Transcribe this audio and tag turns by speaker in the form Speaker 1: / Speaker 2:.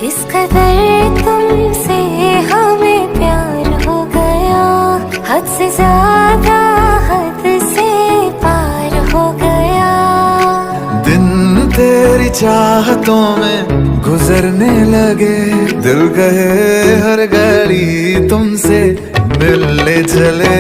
Speaker 1: इस कदर तुमसे हमें प्यार हो गया, हद से ज्यादा हद से पार हो गया।
Speaker 2: दिन तेरी चाहतों में गुजरने लगे, दिल कहे हर घड़ी तुमसे मिलने चले।